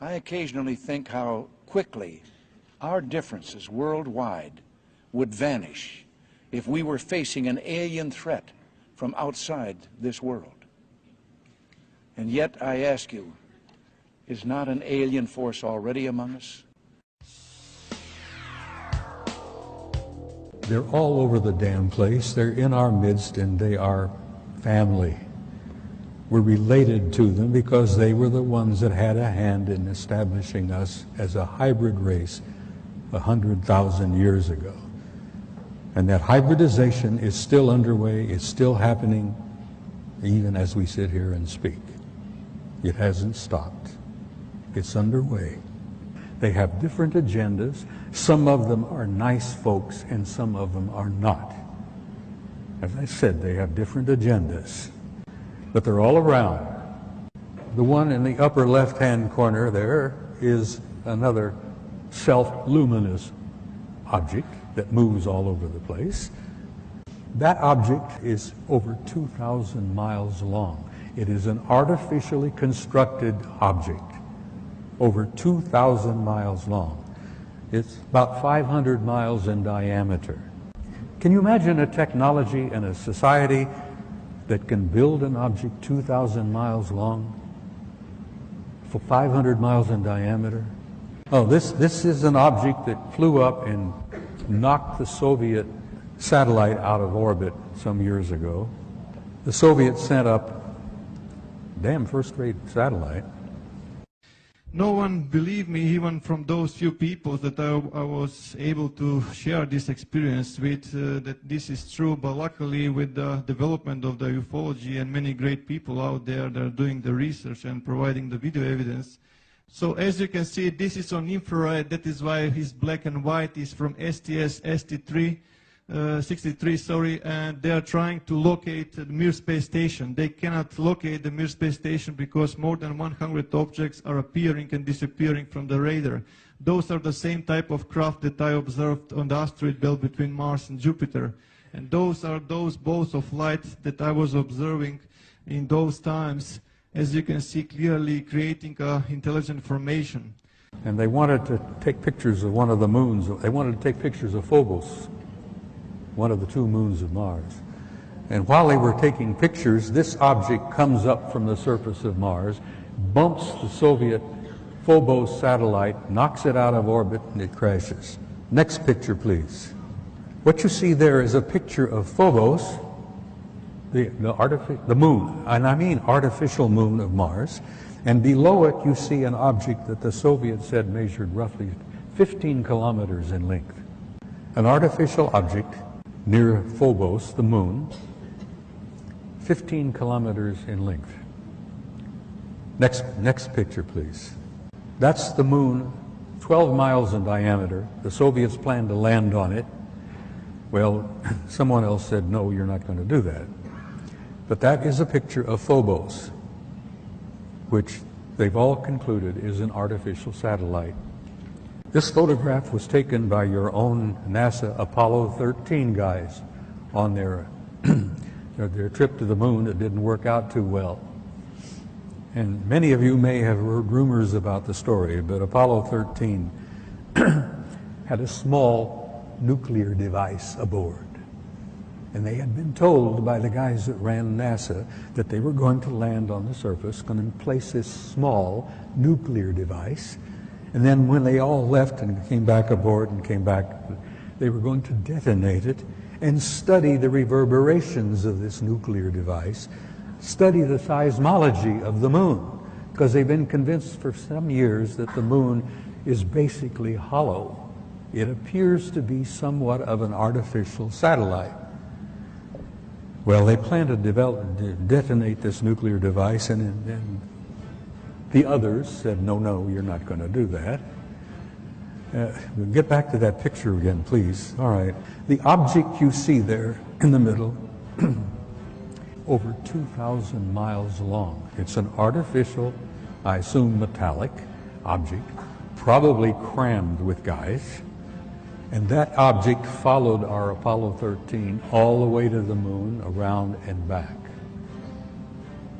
I occasionally think how quickly our differences worldwide would vanish if we were facing an alien threat from outside this world. And yet, I ask you, is not an alien force already among us? They're all over the damn place. They're in our midst, and they are family. We're related to them because they were the ones that had a hand in establishing us as a hybrid race 100,000 years ago. And that hybridization is still underway, it's still happening, even as we sit here and speak. It hasn't stopped. It's underway. They have different agendas. Some of them are nice folks and some of them are not. As I said, they have different agendas, but they're all around. The one in the upper left-hand corner there is another self-luminous object that moves all over the place. That object is over 2,000 miles long. It is an artificially constructed object, over 2,000 miles long. It's about 500 miles in diameter. Can you imagine a technology and a society that can build an object 2,000 miles long for 500 miles in diameter? Oh, this is an object that flew up and knocked the Soviet satellite out of orbit some years ago. The Soviets sent up a damn first-rate satellite. No one believed me, even from those few people that I was able to share this experience with, that this is true. But luckily, with the development of the ufology and many great people out there that are doing the research and providing the video evidence. So as you can see, this is on infrared. That is why his black and white is from STS-63, and they are trying to locate the Mir space station. They cannot locate the Mir space station because more than 100 objects are appearing and disappearing from the radar. Those are the same type of craft that I observed on the asteroid belt between Mars and Jupiter. And those are those balls of light that I was observing in those times, as you can see clearly, creating intelligent formation. And they wanted to take pictures of one of the moons. They wanted to take pictures of Phobos, one of the two moons of Mars. And while they were taking pictures, this object comes up from the surface of Mars, bumps the Soviet Phobos satellite, knocks it out of orbit, and it crashes. Next picture, please. What you see there is a picture of Phobos, the moon, and I mean artificial moon of Mars, and below it you see an object that the Soviets said measured roughly 15 kilometers in length. An artificial object near Phobos, the moon, 15 kilometers in length. Next picture, please. That's the moon, 12 miles in diameter. The Soviets planned to land on it. Well, someone else said, no, you're not going to do that. But that is a picture of Phobos, which they've all concluded is an artificial satellite. This photograph was taken by your own NASA Apollo 13 guys on their trip to the moon. It didn't work out too well. And many of you may have heard rumors about the story, but Apollo 13 had a small nuclear device aboard. And they had been told by the guys that ran NASA that they were going to land on the surface, going to place this small nuclear device. And then when they all left and came back aboard and came back, they were going to detonate it and study the reverberations of this nuclear device, study the seismology of the moon, because they've been convinced for some years that the moon is basically hollow. It appears to be somewhat of an artificial satellite. Well, they planned to detonate this nuclear device, and the others said, no, you're not going to do that. We'll get back to that picture again, please. All right. The object you see there in the middle, over 2,000 miles long. It's an artificial, I assume metallic object, probably crammed with guys. And that object followed our Apollo 13 all the way to the moon, around and back.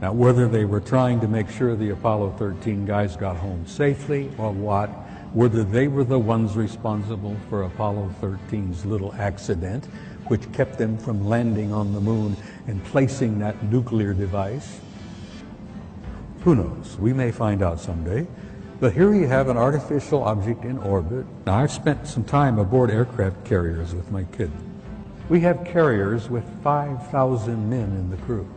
Now, whether they were trying to make sure the Apollo 13 guys got home safely or what, whether they were the ones responsible for Apollo 13's little accident, which kept them from landing on the moon and placing that nuclear device, who knows? We may find out someday. But here you have an artificial object in orbit. Now, I've spent some time aboard aircraft carriers with my kid. We have carriers with 5,000 men in the crew,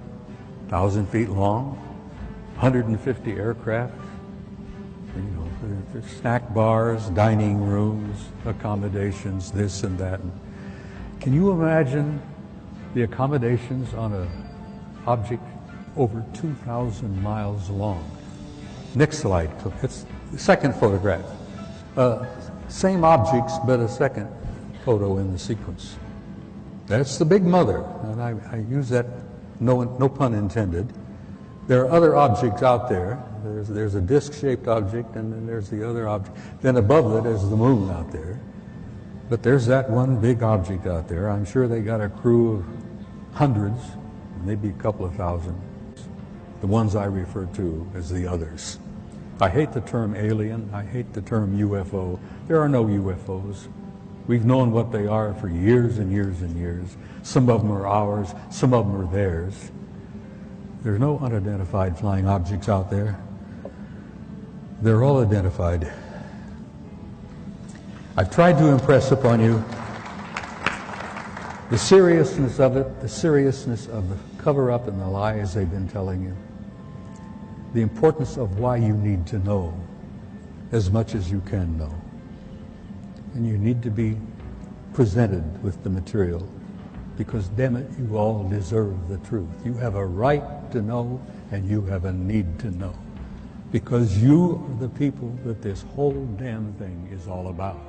1,000 feet long, 150 aircraft, you know, there's snack bars, dining rooms, accommodations, this and that. Can you imagine the accommodations on an object over 2,000 miles long? Next slide. It's the second photograph. Same objects, but a second photo in the sequence. That's the Big Mother, and I use that, no pun intended. There are other objects out there. There's a disc-shaped object, and then there's the other object. Then above it is the moon out there. But there's that one big object out there. I'm sure they got a crew of hundreds, maybe a couple of thousand. The ones I refer to as the others. I hate the term alien. I hate the term UFO. There are no UFOs. We've known what they are for years and years and years. Some of them are ours. Some of them are theirs. There's no unidentified flying objects out there. They're all identified. I've tried to impress upon you the seriousness of it, the seriousness of the cover-up and the lies they've been telling you, the importance of why you need to know as much as you can know. And you need to be presented with the material because, damn it, you all deserve the truth. You have a right to know and you have a need to know because you are the people that this whole damn thing is all about.